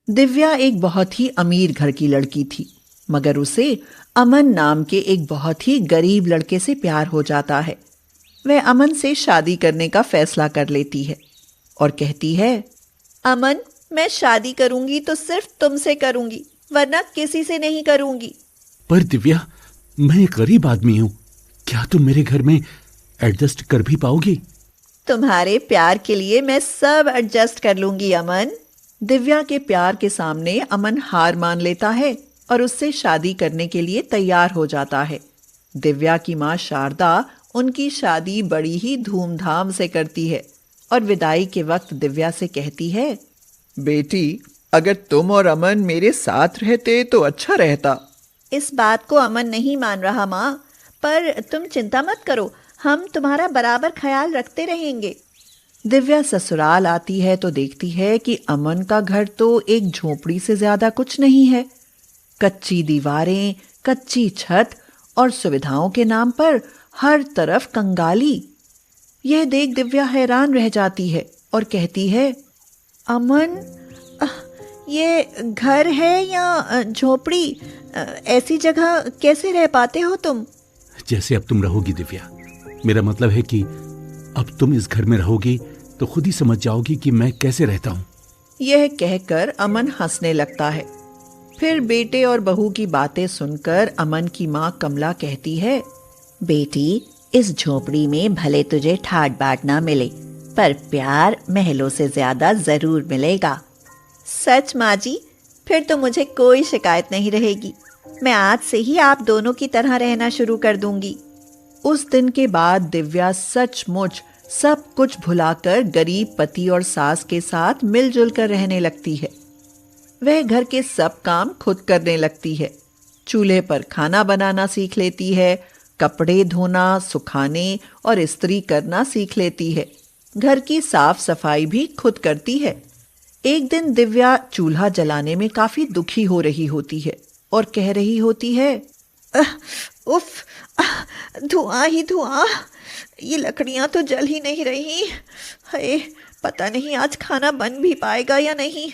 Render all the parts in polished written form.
दिव्या एक बहुत ही अमीर घर की लड़की थी, मगर उसे अमन नाम के एक बहुत ही गरीब लड़के से प्यार हो जाता है। वह अमन से शादी करने का फैसला कर लेती है और कहती है, अमन, मैं शादी करूंगी तो सिर्फ तुमसे करूंगी, वरना किसी से नहीं करूंगी। पर दिव्या, मैं एक गरीब आदमी हूँ, क्या तुम मेरे घर में एडजस्ट कर भी पाओगी? तुम्हारे प्यार के लिए मैं सब एडजस्ट कर लूंगी अमन। दिव्या के प्यार के सामने अमन हार मान लेता है और उससे शादी करने के लिए तैयार हो जाता है। दिव्या की माँ शारदा उनकी शादी बड़ी ही धूमधाम से करती है और विदाई के वक्त दिव्या से कहती है, बेटी, अगर तुम और अमन मेरे साथ रहते तो अच्छा रहता। इस बात को अमन नहीं मान रहा माँ, पर तुम चिंता मत करो, हम तुम्हारा बराबर ख्याल रखते रहेंगे। दिव्या ससुराल आती है तो देखती है कि अमन का घर तो एक झोपड़ी से ज्यादा कुछ नहीं है। कच्ची दीवारें, कच्ची छत और सुविधाओं के नाम पर हर तरफ कंगाली। यह देख दिव्या हैरान रह जाती है और कहती है, अमन, ये घर है या झोपड़ी? ऐसी जगह कैसे रह पाते हो तुम? जैसे अब तुम रहोगी दिव्या, मेरा मतलब है कि अब तुम इस घर में रहोगी तो खुद ही समझ जाओगी कि मैं कैसे रहता हूँ। यह कहकर अमन हंसने लगता है। फिर बेटे और बहू की बातें सुनकर अमन की माँ कमला कहती है, बेटी, इस झोपड़ी में भले तुझे ठाट बाट ना मिले, पर प्यार महलों से ज्यादा जरूर मिलेगा। सच माँ जी, फिर तो मुझे कोई शिकायत नहीं रहेगी। मैं आज से ही आप दोनों की तरह रहना शुरू कर दूंगी। उस दिन के बाद दिव्या सचमुच सब कुछ भुलाकर गरीब पति और सास के साथ मिलजुल कर रहने लगती है। वह घर के सब काम खुद करने लगती है। चूल्हे पर खाना बनाना सीख लेती है, कपड़े धोना, सुखाने और इस्त्री करना सीख लेती है। घर की साफ सफाई भी खुद करती है। एक दिन दिव्या चूल्हा जलाने में काफी दुखी हो रही होती है और कह रही होती है, उफ, धुआं ही धुआं, ये लकड़ियां तो जल ही नहीं रही। हाय, पता नहीं आज खाना बन भी पाएगा या नहीं।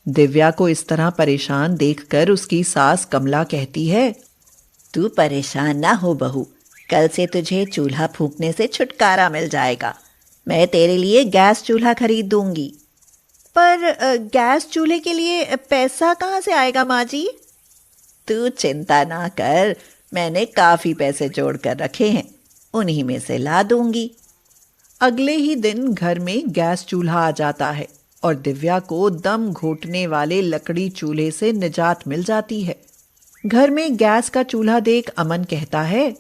दिव्या को इस तरह परेशान देखकर उसकी सास कमला कहती है, तू परेशान ना हो बहू, कल से तुझे चूल्हा फूंकने से छुटकारा मिल जाएगा। मैं तेरे लिए गैस चूल्हा खरीद दूंगी। पर गैस चूल्हे के लिए पैसा कहाँ से आएगा माँ जी? तू चिंता ना कर, मैंने काफी पैसे जोड़ कर रखे हैं, उन्हीं में से ला दूंगी। अगले ही दिन घर में गैस चूल्हा आ जाता है और दिव्या को दम घोटने वाले लकड़ी चूल्हे से निजात मिल जाती है। घर में गैस का चूल्हा देख अमन कहता है,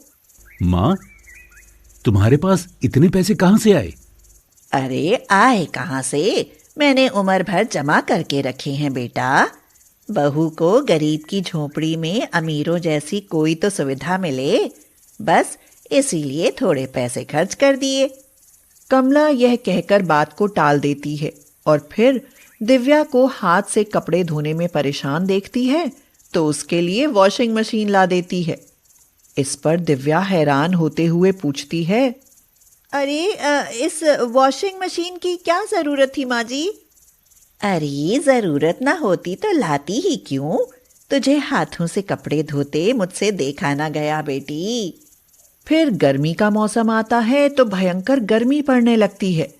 माँ, तुम्हारे पास इतने पैसे कहाँ से आए? अरे आए कहाँ से, मैंने उम्र भर जमा करके रखे हैं बेटा। बहू को गरीब की झोपड़ी में अमीरों जैसी कोई तो सुविधा मिले, बस इसीलिए थोड़े पैसे खर्च कर दिए। कमला यह कहकर बात को टाल देती है और फिर दिव्या को हाथ से कपड़े धोने में परेशान देखती है तो उसके लिए वॉशिंग मशीन ला देती है। इस पर दिव्या हैरान होते हुए पूछती है, अरे इस वॉशिंग मशीन की क्या जरूरत थी माँ जी? अरे जरूरत ना होती तो लाती ही क्यों, तुझे हाथों से कपड़े धोते मुझसे देखा ना गया बेटी। फिर गर्मी का मौसम आता है तो भयंकर गर्मी पड़ने लगती है।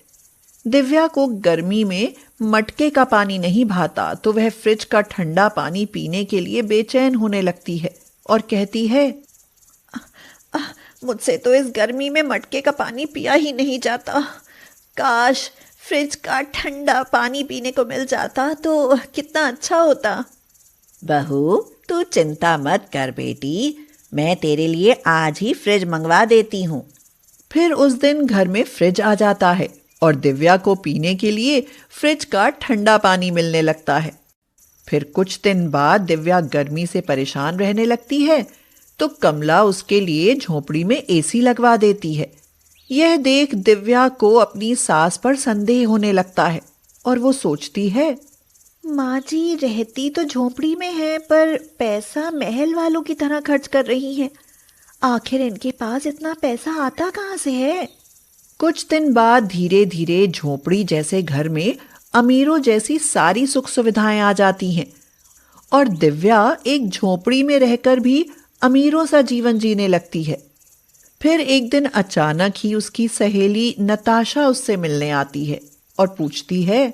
दिव्या को गर्मी में मटके का पानी नहीं भाता तो वह फ्रिज का ठंडा पानी पीने के लिए बेचैन होने लगती है और कहती है, मुझसे तो इस गर्मी में मटके का पानी पिया ही नहीं जाता। काश फ्रिज का ठंडा पानी पीने को मिल जाता तो कितना अच्छा होता। बहू, तू चिंता मत कर बेटी, मैं तेरे लिए आज ही फ्रिज मंगवा देती हूँ। फिर उस दिन घर में फ्रिज आ जाता है और दिव्या को पीने के लिए फ्रिज का ठंडा पानी मिलने लगता है। फिर कुछ दिन बाद दिव्या गर्मी से परेशान रहने लगती है तो कमला उसके लिए झोपड़ी में एसी लगवा देती है। यह देख दिव्या को अपनी सास पर संदेह होने लगता है और वो सोचती है, माँ जी रहती तो झोपड़ी में है, पर पैसा महल वालों की तरह खर्च कर रही हैं। आखिर इनके पास इतना पैसा आता कहाँ से है? कुछ दिन बाद धीरे धीरे झोपड़ी जैसे घर में अमीरों जैसी सारी सुख सुविधाएं आ जाती हैं और दिव्या एक झोपड़ी में रहकर भी अमीरों सा जीवन जीने लगती है। फिर एक दिन अचानक ही उसकी सहेली नताशा उससे मिलने आती है और पूछती है,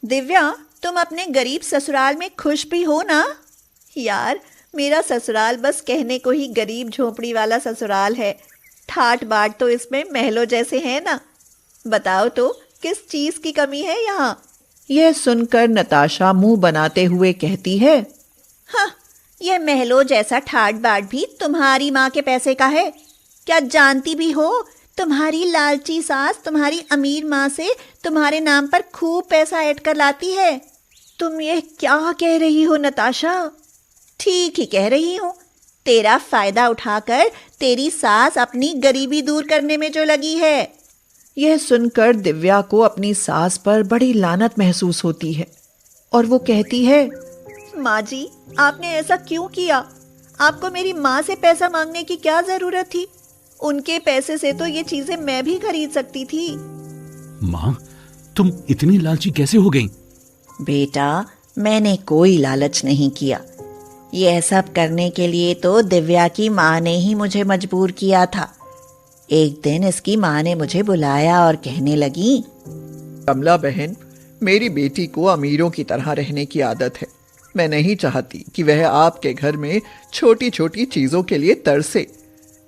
दिव्या, तुम अपने गरीब ससुराल में खुश भी हो ना? यार, मेरा ससुराल बस कहने को ही गरीब झोपड़ी वाला ससुराल है। ठाट बाट तो इसमें महलों जैसे हैं ना। बताओ तो किस चीज की कमी है यहाँ? यह सुनकर नताशा मुंह बनाते हुए कहती है, हाँ, यह महलों जैसा ठाट बाट भी तुम्हारी माँ के पैसे का है। क्या जानती भी हो, तुम्हारी लालची सास तुम्हारी अमीर माँ से तुम्हारे नाम पर खूब पैसा ऐड कर लाती है। तुम ये क्या कह रही हो नताशा? ठीक ही कह रही हूँ। तेरा फायदा उठाकर तेरी सास अपनी गरीबी दूर करने में जो लगी है। यह सुनकर दिव्या को अपनी सास पर बड़ी लानत महसूस होती है और वो कहती है, माँ जी, आपने ऐसा क्यों किया? आपको मेरी माँ से पैसा मांगने की क्या जरूरत थी? उनके पैसे से तो ये चीजें मैं भी खरीद सकती थी। माँ, तुम इतनी लालची कैसे हो गई? बेटा, मैंने कोई लालच नहीं किया। यह सब करने के लिए तो दिव्या की माँ ने ही मुझे मजबूर किया था। एक दिन इसकी माँ ने मुझे बुलाया और कहने लगी, कमला बहन, मेरी बेटी को अमीरों की तरह रहने की आदत है। मैं नहीं चाहती कि वह आपके घर में छोटी छोटी चीजों के लिए तरसे।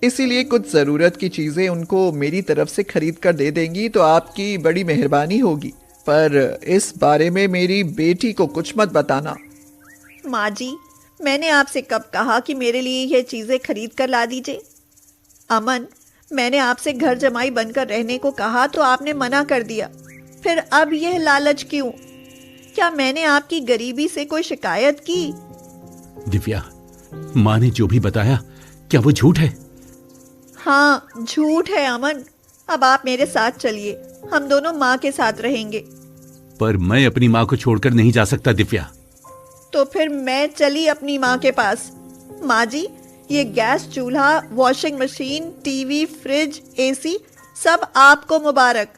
इसीलिए कुछ जरूरत की चीजें उनको मेरी तरफ से खरीद कर दे देंगी तो आपकी बड़ी मेहरबानी होगी। पर इस बारे में मेरी बेटी को कुछ मत बताना। माँ जी, मैंने आपसे कब कहा कि मेरे लिए ये चीजें खरीद कर ला दीजिए? अमन, मैंने आपसे घर जमाई बनकर रहने को कहा तो आपने मना कर दिया। फिर अब यह लालच क्यों? क्या मैंने आपकी गरीबी से कोई शिकायत की? दिव्या, माँ ने जो भी बताया, क्या वो झूठ है? हाँ, झूठ है अमन। अब आप मेरे साथ चलिए, हम दोनों माँ के साथ रहेंगे। पर मैं अपनी माँ को छोड़कर नहीं जा सकता दिव्या। तो फिर मैं चली अपनी माँ के पास। माँ जी, ये गैस चूल्हा, washing machine, TV, fridge, AC सब आपको मुबारक।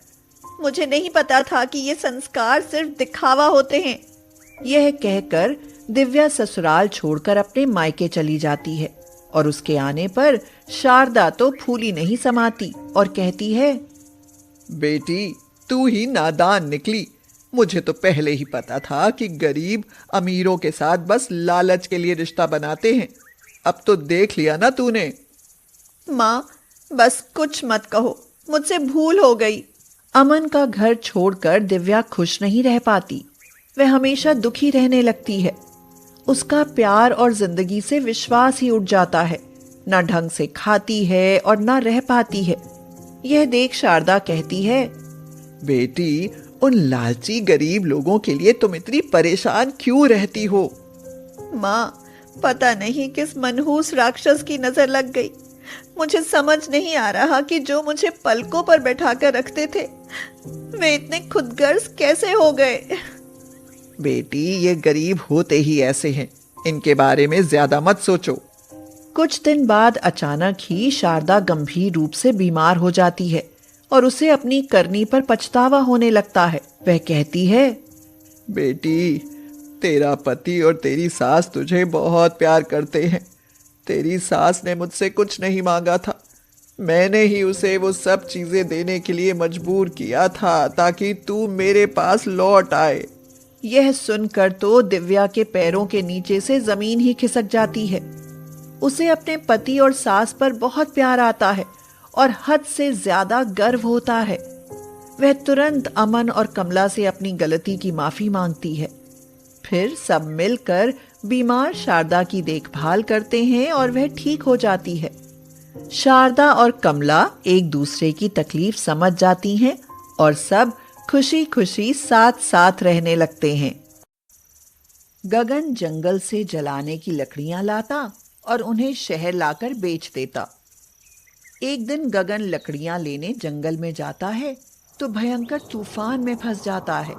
मुझे नहीं पता था कि ये संस्कार सिर्फ दिखावा होते हैं। यह कहकर दिव्या ससुराल छोड़कर अपने मायके चली जाती है और उसके आने पर शारदा तो फूली नहीं समाती और कहती है, बेटी, तू ही नादान निकली। मुझे तो पहले ही पता था कि गरीब अमीरों के साथ बस लालच के लिए रिश्ता बनाते हैं। अब तो देख लिया ना तूने। माँ, बस कुछ मत कहो, मुझसे भूल हो गई। अमन का घर छोड़कर दिव्या खुश नहीं रह पाती। वह हमेशा दुखी रहने लगती है। उसका प्यार और जिंदगी से विश्वास ही उठ जाता है। ना ढंग से खाती है और ना रह पाती है। यह देख शारदा कहती है, बेटी, उन लालची गरीब लोगों के लिए तुम इतनी परेशान क्यों रहती हो? माँ, पता नहीं किस मनहूस राक्षस की नजर लग गई। मुझे समझ नहीं आ रहा कि जो मुझे पलकों पर बैठाकर रखते थे, वे इतने खुदगर्ज कैसे हो गए। बेटी, ये गरीब होते ही ऐसे हैं। इनके बारे में ज्यादा मत सोचो। कुछ दिन बाद अचानक ही शारदा गंभीर रूप से बीमार हो जाती है और उसे अपनी करनी पर पछतावा होने लगता है। वह कहती है, बेटी, तेरा पति और तेरी सास तुझे बहुत प्यार करते हैं। तेरी सास ने मुझसे कुछ नहीं मांगा था। मैंने ही उसे वो सब चीजें देने के लिए मजबूर किया था ताकि तू मेरे पास लौट आए। यह सुनकर तो दिव्या के पैरों के नीचे से जमीन ही खिसक जाती है। उसे अपने पति और सास पर बहुत प्यार आता है और हद से ज्यादा गर्व होता है। वह तुरंत अमन और कमला से अपनी गलती की माफी मांगती है। फिर सब मिलकर बीमार शारदा की देखभाल करते हैं और वह ठीक हो जाती है। शारदा और कमला एक दूसरे की तकलीफ समझ जाती हैं और सब खुशी खुशी साथ साथ रहने लगते हैं। गगन जंगल से जलाने की लकड़ियां लाता और उन्हें शहर लाकर बेच देता। एक दिन गगन लकड़ियां लेने जंगल में जाता है तो भयंकर तूफान में फंस जाता है।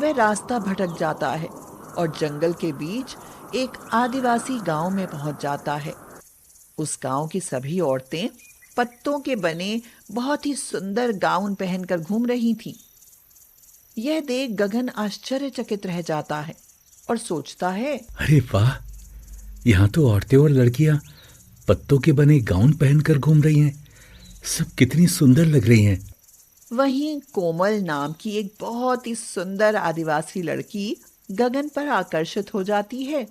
वह रास्ता भटक जाता है और जंगल के बीच एक आदिवासी गांव में पहुंच जाता है। उस गांव की सभी औरतें पत्तों के बने बहुत ही सुंदर गाउन पहनकर घूम रही थीं। यह देख गगन आश्चर्यचकित रह जाता है और सोचता है, अरे वाह, यहाँ तो औरतें और लड़कियां पत्तों के बने गाउन पहनकर घूम रही हैं। सब कितनी सुंदर लग रही हैं। वहीं कोमल नाम की एक बहुत ही सुंदर आदिवासी लड़की गगन पर आकर्षित हो जाती है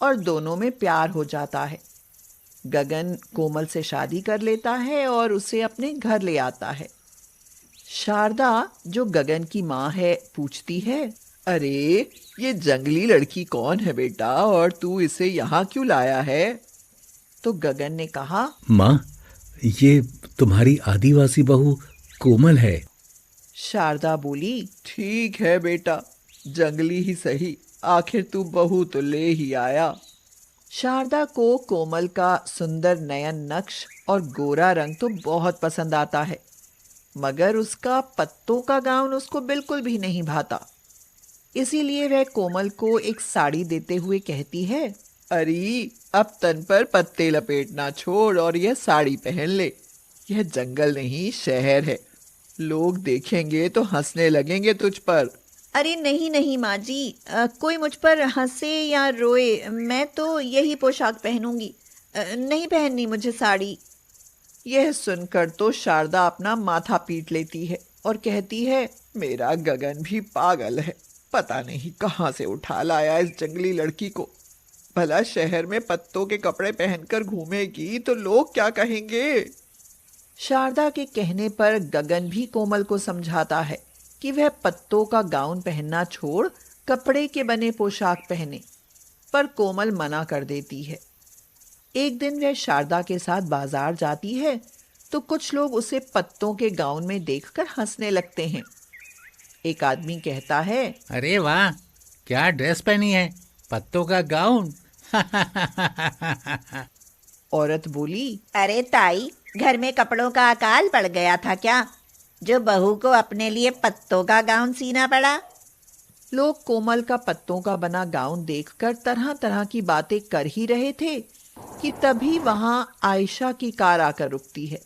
और दोनों में प्यार हो जाता है। गगन कोमल से शादी कर लेता है और उसे अपने घर ले आता है। शारदा, जो गगन की माँ है, पूछती है, अरे ये जंगली लड़की कौन है बेटा, और तू इसे यहाँ क्यों लाया है? तो गगन ने कहा, माँ, ये तुम्हारी आदिवासी बहू कोमल है। शारदा बोली, ठीक है बेटा, जंगली ही सही, आखिर तू बहू तो ले ही आया। शारदा को कोमल का सुंदर नयन नक्श और गोरा रंग तो बहुत पसंद आता है, मगर उसका पत्तों का गाउन उसको बिल्कुल भी नहीं भाता। इसीलिए वह कोमल को एक साड़ी देते हुए कहती है, अरे अब तन पर पत्ते लपेटना छोड़ और यह साड़ी पहन ले। यह जंगल नहीं, शहर है। लोग देखेंगे तो हंसने लगेंगे तुझ पर। अरे नहीं नहीं माँ जी, कोई मुझ पर हंसे या रोए, मैं तो यही पोशाक पहनूंगी। नहीं पहननी मुझे साड़ी। यह सुनकर तो शारदा अपना माथा पीट लेती है और कहती है, मेरा गगन भी पागल है, पता नहीं कहाँ से उठा लाया इस जंगली लड़की को। भला शहर में पत्तों के कपड़े पहनकर घूमेगी तो लोग क्या कहेंगे? शारदा के कहने पर गगन भी कोमल को समझाता है कि वह पत्तों का गाउन पहनना छोड़ कपड़े के बने पोशाक पहने, पर कोमल मना कर देती है। एक दिन वह शारदा के साथ बाजार जाती है तो कुछ लोग उसे पत्तों के गाउन में देखकर हंसने लगते हैं। एक आदमी कहता है, अरे वाह, क्या ड्रेस पहनी है, पत्तों का गाउन। औरत बोली, अरे ताई, घर में कपड़ों का अकाल पड़ गया था क्या, जो बहू को अपने लिए पत्तों का गाउन सीना पड़ा। लोग कोमल का पत्तों का बना गाउन देखकर तरह तरह की बातें कर ही रहे थे कि तभी वहां आयशा की कार आकर रुकती है।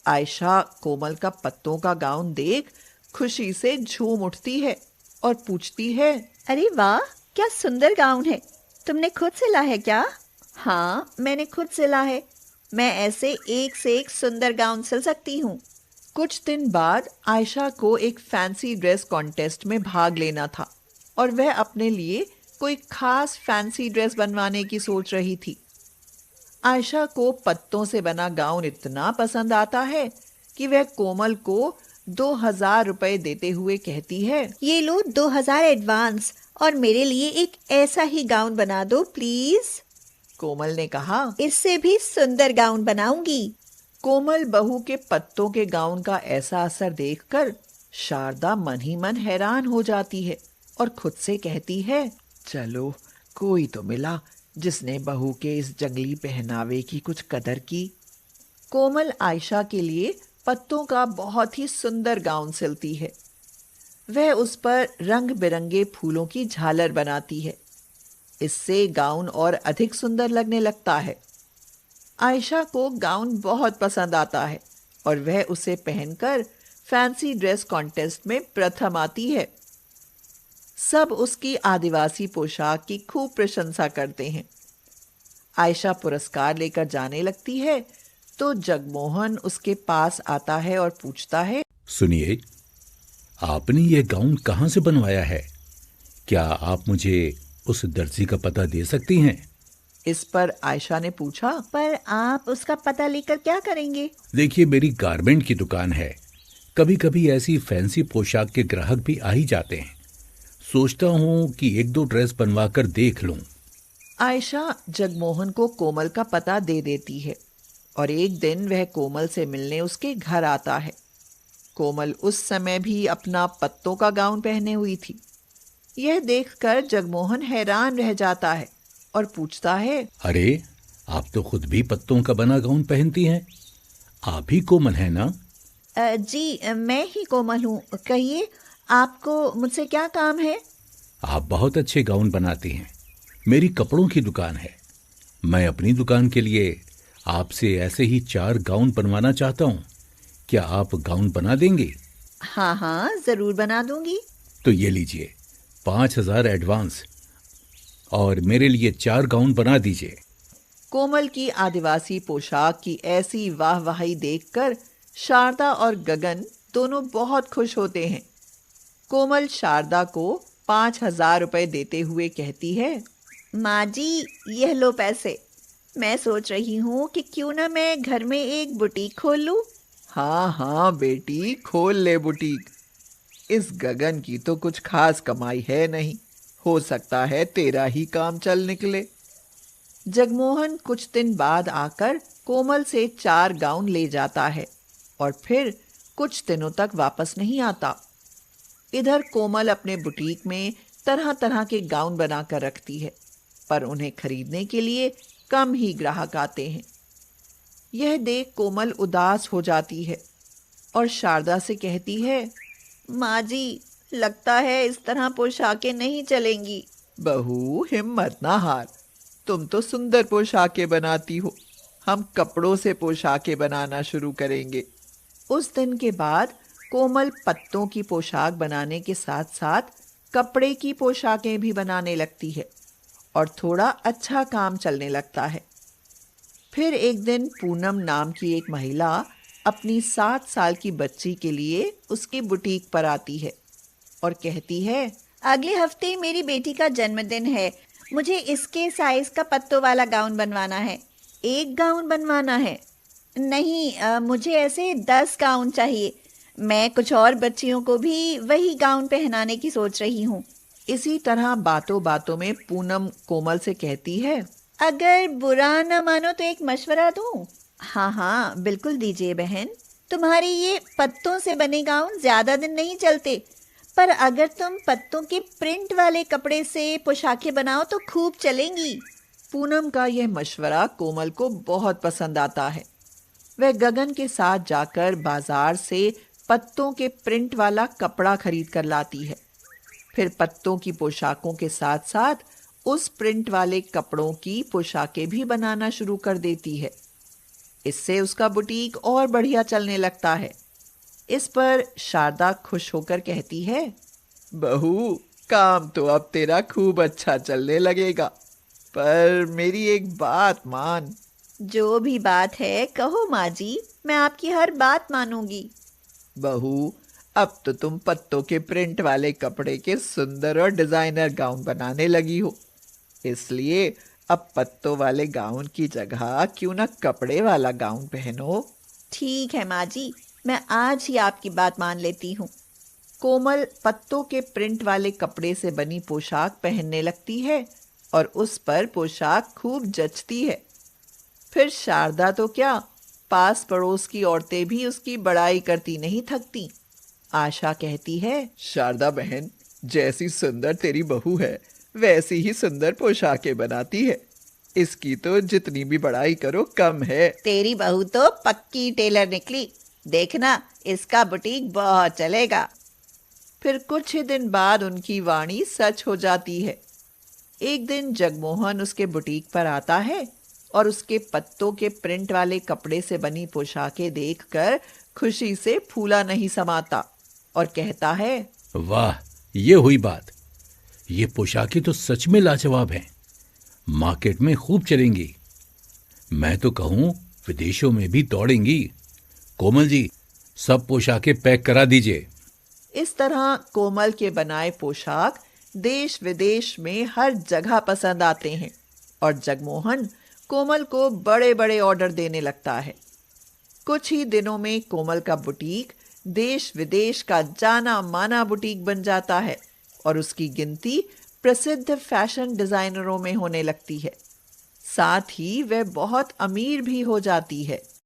आयशा कोमल का पत्तों का गाउन देख खुशी से झूम उठती है और पूछती है, अरे वाह, क्या सुंदर गाउन है, तुमने खुद सिला है क्या? हाँ, मैंने खुद सिला है। मैं ऐसे एक से एक सुंदर गाउन सिल सकती हूँ। कुछ दिन बाद आयशा को एक फैंसी ड्रेस कॉन्टेस्ट में भाग लेना था और वह अपने लिए कोई खास फैंसी ड्रेस बनवाने की सोच रही थी। आयशा को पत्तों से बना गाउन इतना पसंद आता है कि वह कोमल को 2000 रुपए देते हुए कहती है, ये लो 2000 एडवांस, और मेरे लिए एक ऐसा ही गाउन बना दो प्लीज। कोमल ने कहा, इससे भी सुंदर गाउन बनाऊंगी। कोमल बहू के पत्तों के गाउन का ऐसा असर देखकर शारदा मन ही मन हैरान हो जाती है और खुद से कहती है, चलो कोई तो मिला जिसने बहू के इस जंगली पहनावे की कुछ कदर की। कोमल आयशा के लिए पत्तों का बहुत ही सुंदर गाउन सिलती है। वह उस पर रंग बिरंगे फूलों की झालर बनाती है। इससे गाउन और अधिक सुंदर लगने लगता है। आयशा को गाउन बहुत पसंद आता है और वह उसे पहनकर फैंसी ड्रेस कॉन्टेस्ट में प्रथम आती है। सब उसकी आदिवासी पोशाक की खूब प्रशंसा करते हैं। आयशा पुरस्कार लेकर जाने लगती है तो जगमोहन उसके पास आता है और पूछता है, सुनिए, आपने ये गाउन कहाँ से बनवाया है? क्या आप मुझे उस दर्जी का पता दे सकती हैं? इस पर आयशा ने पूछा, पर आप उसका पता लेकर क्या करेंगे? देखिए, मेरी गारमेंट की दुकान है। कभी कभी ऐसी फैंसी पोशाक के ग्राहक भी आ ही जाते हैं। सोचता हूँ कि एक दो ड्रेस बनवा कर देख लूं। आयशा जगमोहन को कोमल का पता दे देती है और एक दिन वह कोमल से मिलने उसके घर आता है। कोमल उस समय भी अपना पत्तों का गाउन पहने हुई थी। यह देखकर जगमोहन हैरान रह जाता है और पूछता है, अरे, आप तो खुद भी पत्तों का बना गाउन पहनती हैं। आप ही कोमल है ना? जी, मैं ही कोमल हूँ। कहिए, आपको मुझसे क्या काम है? आप बहुत अच्छे गाउन बनाती हैं। मेरी कपड़ों की दुकान है। मैं अपनी दुकान के लिए आपसे ऐसे ही 4 गाउन बनवाना चाहता हूँ। क्या आप गाउन बना देंगे? हाँ हाँ, जरूर बना दूंगी। तो ये लीजिए 5,000 एडवांस, और मेरे लिए 4 गाउन बना दीजिए। कोमल की आदिवासी पोशाक की ऐसी वाहवाही देखकर शारदा और गगन दोनों बहुत खुश होते हैं। कोमल शारदा को 5,000 रुपए देते हुए कहती है, माँ जी, यह लो पैसे। मैं सोच रही हूँ कि क्यों ना मैं घर में एक बुटीक खोल लूँ। हाँ हाँ बेटी, खोल ले बुटीक। इस गगन की तो कुछ खास कमाई है नहीं, हो सकता है तेरा ही काम चल निकले। जगमोहन कुछ दिन बाद आकर कोमल से 4 गाउन ले जाता है और फिर कुछ दिनों तक वापस नहीं आता। इधर कोमल अपने बुटीक में तरह तरह के गाउन बनाकर रखती है, पर उन्हें खरीदने के लिए कम ही ग्राहक आते हैं। यह देख कोमल उदास हो जाती है और शारदा से कहती है, माँ जी, लगता है इस तरह पोशाकें नहीं चलेंगी। बहू, हिम्मत ना हार। तुम तो सुंदर पोशाकें बनाती हो, हम कपड़ों से पोशाकें बनाना शुरू करेंगे। उस दिन के बाद कोमल पत्तों की पोशाक बनाने के साथ साथ कपड़े की पोशाकें भी बनाने लगती है और थोड़ा अच्छा काम चलने लगता है। फिर एक दिन पूनम नाम की एक महिला अपनी 7 साल की बच्ची के लिए उसकी बुटीक पर आती है और कहती है, अगले हफ्ते मेरी बेटी का जन्मदिन है, मुझे इसके साइज का पत्तों वाला गाउन बनवाना है। एक गाउन बनवाना है नहीं, मुझे ऐसे 10 गाउन चाहिए। मैं कुछ और बच्चियों को भी वही गाउन पहनाने की सोच रही हूँ। इसी तरह बातों बातों में पूनम कोमल से कहती है, अगर बुरा न मानो तो एक मशवरा दूँ? हाँ हाँ, बिल्कुल दीजिए बहन। तुम्हारी ये पत्तों से बने गाउन ज्यादा दिन नहीं चलते, पर अगर तुम पत्तों के प्रिंट वाले कपड़े से पोशाकें बनाओ तो खूब चलेंगी। पूनम का यह मशवरा कोमल को बहुत पसंद आता है। वह गगन के साथ जाकर बाजार से पत्तों के प्रिंट वाला कपड़ा खरीद कर लाती है। फिर पत्तों की पोशाकों के साथ साथ उस प्रिंट वाले कपड़ों की पोशाकें भी बनाना शुरू कर देती है। इससे उसका बुटीक और बढ़िया चलने लगता है। इस पर शारदा खुश होकर कहती है, बहू, काम तो अब तेरा खूब अच्छा चलने लगेगा, पर मेरी एक बात मान। जो भी बात है कहो माँ जी, मैं आपकी हर बात मानूंगी। बहू, अब तो तुम पत्तों के प्रिंट वाले कपड़े के सुंदर और डिजाइनर गाउन बनाने लगी हो, इसलिए अब पत्तों वाले गाउन की जगह क्यों ना कपड़े वाला गाउन पहनो। ठीक है माँ जी, मैं आज ही आपकी बात मान लेती हूँ। कोमल पत्तों के प्रिंट वाले कपड़े से बनी पोशाक पहनने लगती है और उस पर पोशाक खूब जचती है। फिर शारदा तो क्या, पास पड़ोस की औरतें भी उसकी बड़ाई करती नहीं थकती। आशा कहती है, शारदा बहन, जैसी सुंदर तेरी बहू है वैसी ही सुंदर पोशाकें बनाती है, इसकी तो जितनी भी बड़ाई करो कम है। तेरी बहू तो पक्की टेलर निकली, देखना इसका बुटीक बहुत चलेगा। फिर कुछ ही दिन बाद उनकी वाणी सच हो जाती है। एक दिन जगमोहन उसके बुटीक पर आता है और उसके पत्तों के प्रिंट वाले कपड़े से बनी पोशाकें देखकर खुशी से फूला नहीं समाता और कहता है, वाह, ये हुई बात। ये पोशाकें तो सच में लाजवाब हैं, मार्केट में खूब चलेंगी। मैं तो कहूं विदेशों में भी दौड़ेंगी। कोमल जी, सब पोशाकें पैक करा दीजिए। इस तरह कोमल के बनाए पोशाक देश विदेश में हर जगह पसंद आते हैं और जगमोहन कोमल को बड़े बड़े ऑर्डर देने लगता है। कुछ ही दिनों में कोमल का बुटीक देश विदेश का जाना माना बुटीक बन जाता है और उसकी गिनती प्रसिद्ध फैशन डिजाइनरों में होने लगती है। साथ ही वह बहुत अमीर भी हो जाती है।